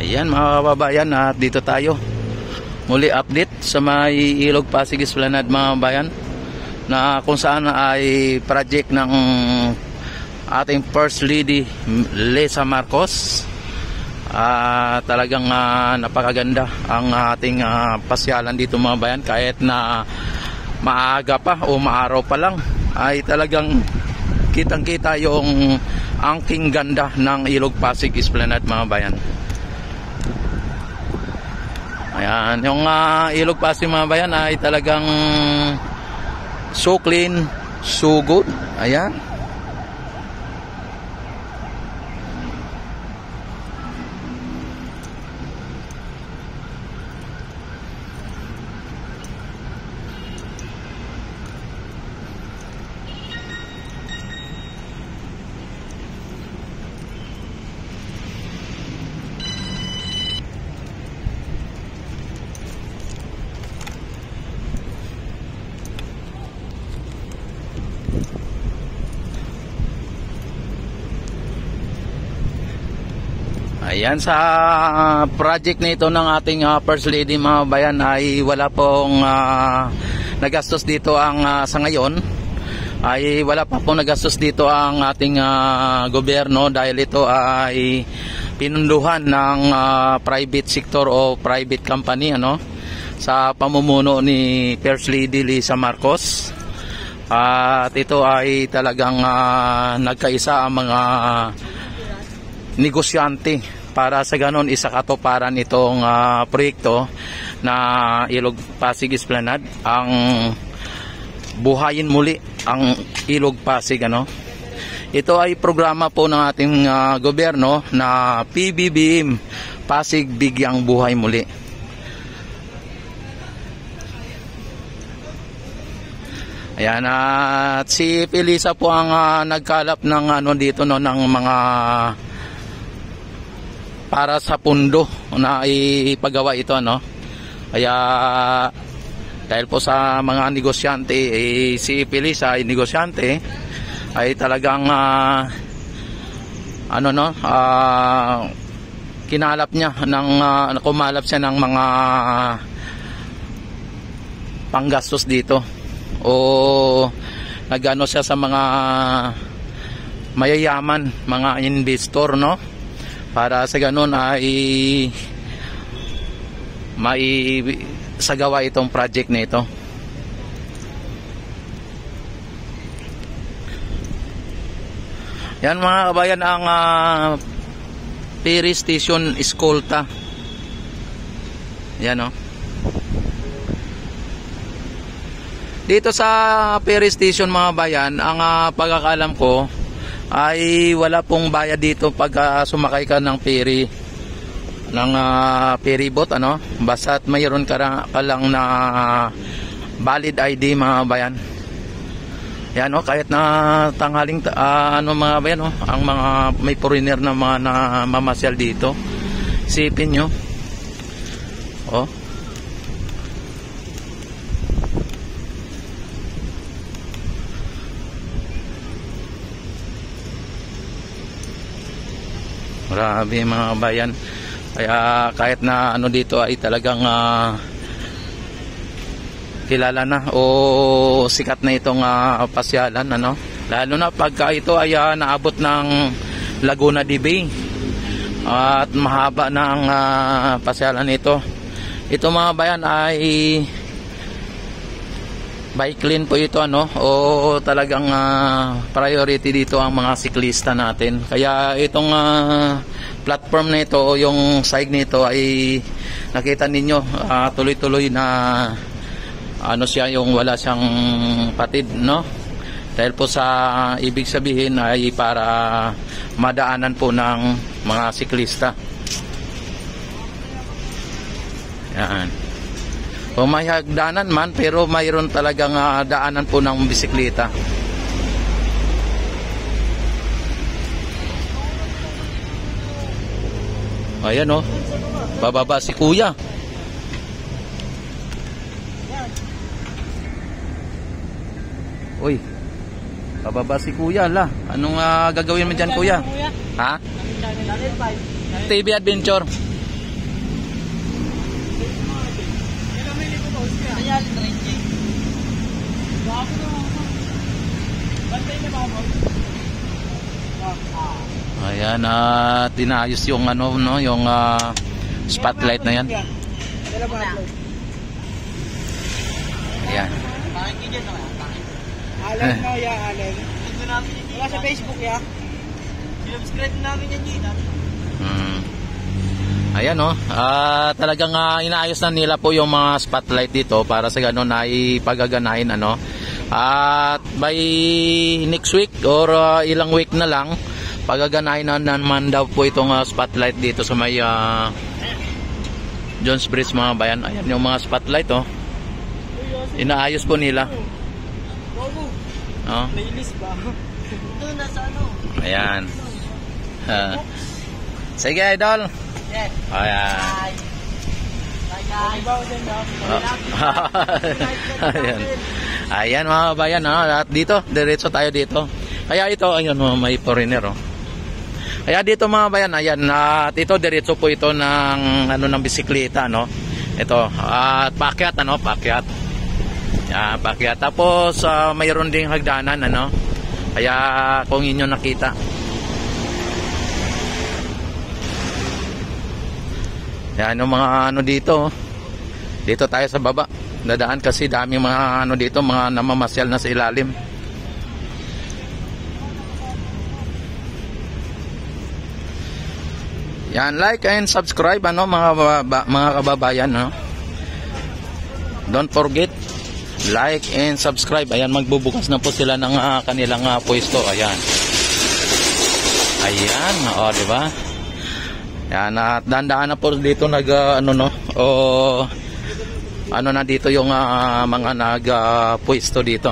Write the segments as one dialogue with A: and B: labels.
A: Ayan mga kababayan, at dito tayo muli update sa may Ilog Pasig Esplanade mga kababayan, na kung saan ay project ng ating First Lady Lisa Marcos. Talagang napakaganda ang ating pasyalan dito mga kababayan, kahit na maaga pa o maaraw pa lang ay talagang kitang kita yung angking ganda ng Ilog Pasig Esplanade mga kababayan. Ayan, yung Ilog Pasig mga bayan ay talagang so clean, so good. Ayan. Ayan, sa project na ito ng ating First Lady mga bayan ay wala pong nagastos dito ang sa ngayon ay wala pa pong nagastos dito ang ating gobyerno, dahil ito ay pinunduhan ng private sector o private company sa pamumuno ni First Lady Lisa Marcos. At ito ay talagang nagkaisa ang mga negosyante para sa ganon isakatuparan itong proyekto na Ilog Pasig Esplanade, ang buhayin muli ang Ilog Pasig. Ito ay programa po ng ating gobyerno na PBBM, Pasig Bigyang Buhay Muli. Ayan, at si Felisa po ang nagkalap ng dito ng mga para sa pundo na ipagawa ito Kaya dahil po sa mga negosyante, si Felisa ay negosyante, ay talagang kinalap niya kumalap siya ng mga panggastos dito, o nagano siya sa mga mayayaman, mga investor para sa ganun ay may sagawa itong project na ito. Yan mga kabayan, ang ferry station Escolta. Yan dito sa ferry station mga bayan, ang pagkakalam ko ay wala pong bayad dito pag sumakay ka ng ferry, ng ferry boat basta't mayroon ka lang na valid ID mga bayan. Yan kahit na tanghaling mga bayan ang mga may foreigner na mga namamasyal dito, isipin nyo grabe mga bayan. Kaya kahit na dito ay talagang kilala na o sikat na itong pasyalan lalo na pagka ito ay naabot ng Laguna de Bay, at mahaba na ang pasyalan ito mga bayan ay bike lane po ito o talagang priority dito ang mga siklista natin. Kaya itong platform na ito o yung side nito ay nakita ninyo tuloy-tuloy na siya, yung wala siyang patid dahil po sa ibig sabihin ay para madaanan po ng mga siklista. Yan. O may hagdanan man, pero mayroon talagang daanan po ng bisikleta. Ayan bababa si kuya. Uy, bababa si kuya la. Anong gagawin mo dyan kuya? Ha? TV Adventure.
B: Allen Renji. Bago na ako. Bantay na ba mo?
A: Ayan, at inayos yung ano, no, yung spotlight na yan. Ayan.
B: Allen mo ya, Allen. Wala sa Facebook ya. Subscribe namin yan, Gina.
A: Ayan, no. Talagang inaayos na nila po yung mga spotlight dito para sa gano'n na ipagaganahin, ano. At by next week or ilang week na lang, pagaganahin na naman daw po itong spotlight dito sa may Jones Bridge, mga bayan. Ayan yung mga spotlight, oh. Inaayos po nila. Oh.
B: Playlist ba? Ito nasa ano?
A: Ayan. Sige, idol.
B: Yes.
A: Ayan.
B: Bye. Bye guys.
A: Ayan. Ayan mga bayan, at dito, diretso tayo dito. Kaya ito, ayun, may foreigner, oh. Kaya dito mga bayan, ayan, at ito diretso po ito ng ano, ng bisikleta, no. Ito, at paakyat, ano, paakyat. Yan, paakyat. Tapos mayroon ding hagdanan, ano. Kaya kung inyo nakita. Yan yung mga ano dito. Dito tayo sa baba. Dadaan kasi daming mga ano dito, mga namamasyal na sa ilalim. Yan, like and subscribe, ano, mga kababayan, no? Don't forget, like and subscribe. Ayan, magbubukas na po sila ng kanilang pwesto. Ayan. Ayan, o, di ba? Yan, at dandaan na po dito ano, no, o ano na dito yung mga pwesto dito.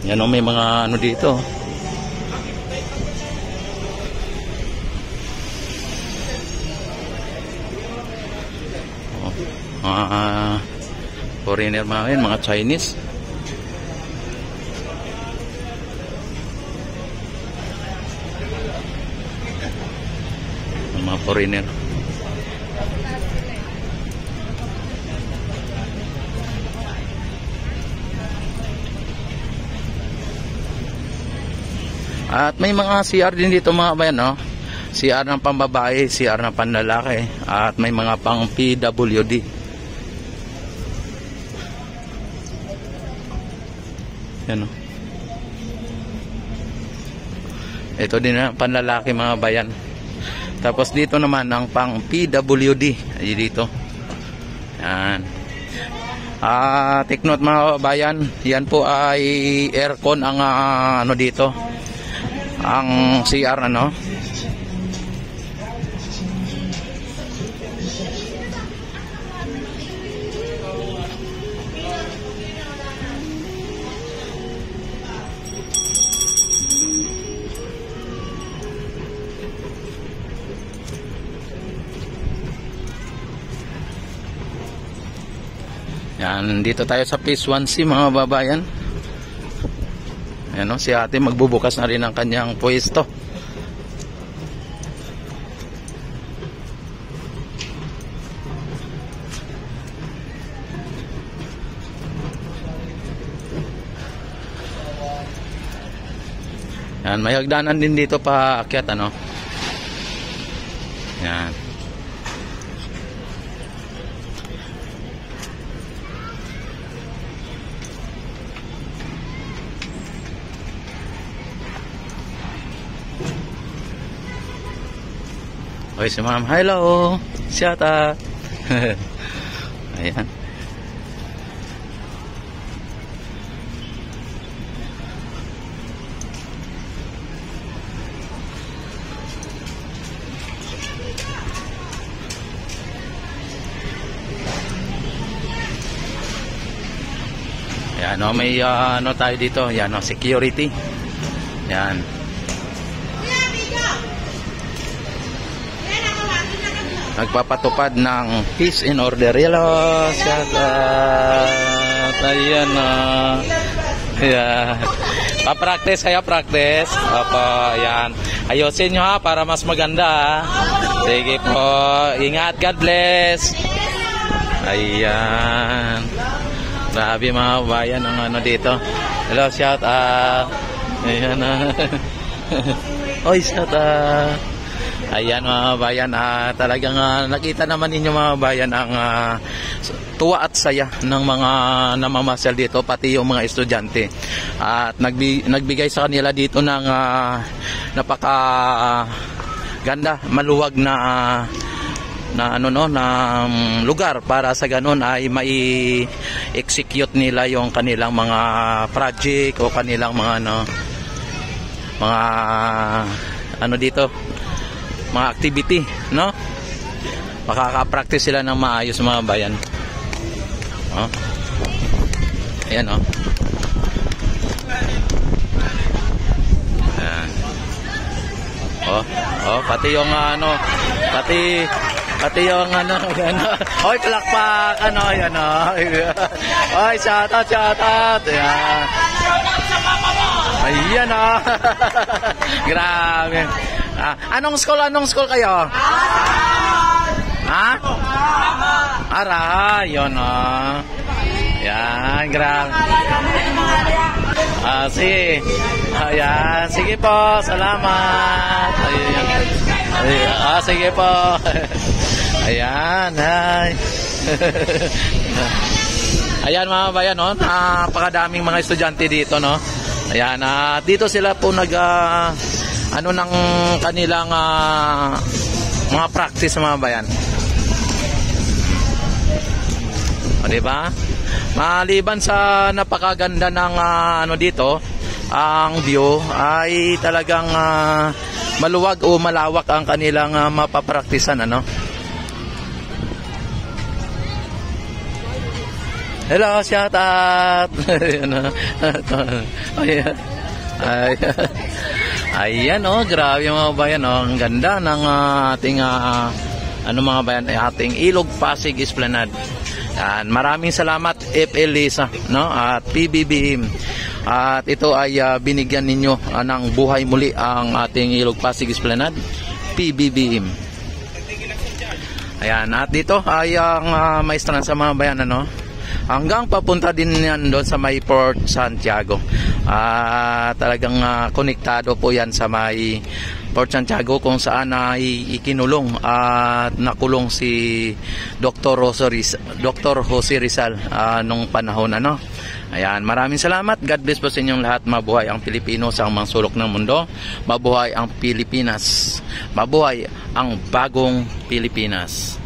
A: Yan, o, may mga ano dito. Foreigner mga Chinese. Mga foreigner. At may mga CR din dito mga bayan, no? CR ng pambabae, CR ng panlalaki, at may mga pang PWD. Yan, no? Ito din ang panlalaki mga bayan. Tapos dito naman ang pang PWD. Ay dito. Yan. Take note mga bayan, yan po ay aircon ang ano dito. Ang CR, ano. Yan, dito tayo sa Phase 1C mga babayan. Ayan, no, si ate magbubukas na rin ang kanyang pwesto. Yan, may hagdanan din dito pa akyat, ano. Yan. Okay, si ma'am. Hello. Shout out. Ayan. Ayan, no, may ano tayo dito. Ayan, no, security. Ayan. Nagpapatupad ng peace and order. Hello, shout out. Ayan na. Ayan. Pa-practice kayo, practice. Opo, ayan. Ayusin nyo ha, para mas maganda ha. Sige po. Ingat. God bless. Ayan. Grabe mga bayan ang ano dito. Hello, shout out. Ayan na. Oy, shout out. Ayan mga bayan, talagang nakita naman ninyo mga bayan ang tuwa at saya ng mga namamasyal dito, pati yung mga estudyante. At nagbigay sa kanila dito ng napaka ganda, maluwag na lugar para sa ganun ay mai-execute nila yung kanilang mga project o kanilang mga dito, mga activity, no? Makaka-practice sila ng maayos mga bayan. Oh. Ayan, oh. Ayan. Oh, pati yung pati yung oy, palakpak, ayan, oy, shout out. Ayan. Ayan, grabe. Anong school kayo? Ha? Ara, yun, Yan, grabe. Sige. Ayan, sige po, salamat. Ayan. Sige po. Ayan, hi. Ayan mga bayan, no? Napakadaming mga estudyante dito, no? Ayan, dito sila po ng kanilang mga practice mga bayan. O, diba? Maliban sa napakaganda ng dito, ang view ay talagang maluwag o malawak ang kanilang mapapraktisan, ano? Hello, shout out. Ayan, grabe mga bayan, ang ganda ng ating mga bayan, ating Ilog Pasig Esplanade. Yan, maraming salamat FL Lisa, no, at PBBM. At ito ay binigyan ninyo ng buhay muli ang ating Ilog Pasig Esplanade, PBBM. Ayan, at dito ay ang maestran sa mga bayan, hanggang papunta din yan doon sa may Port Santiago. Talagang konektado po yan sa may Port Santiago, kung saan ikinulong at nakulong si Dr. Jose Rizal nung panahon, Ayan, maraming salamat. God bless po sa inyong lahat. Mabuhay ang Pilipino sa mga sulok ng mundo. Mabuhay ang Pilipinas. Mabuhay ang bagong Pilipinas.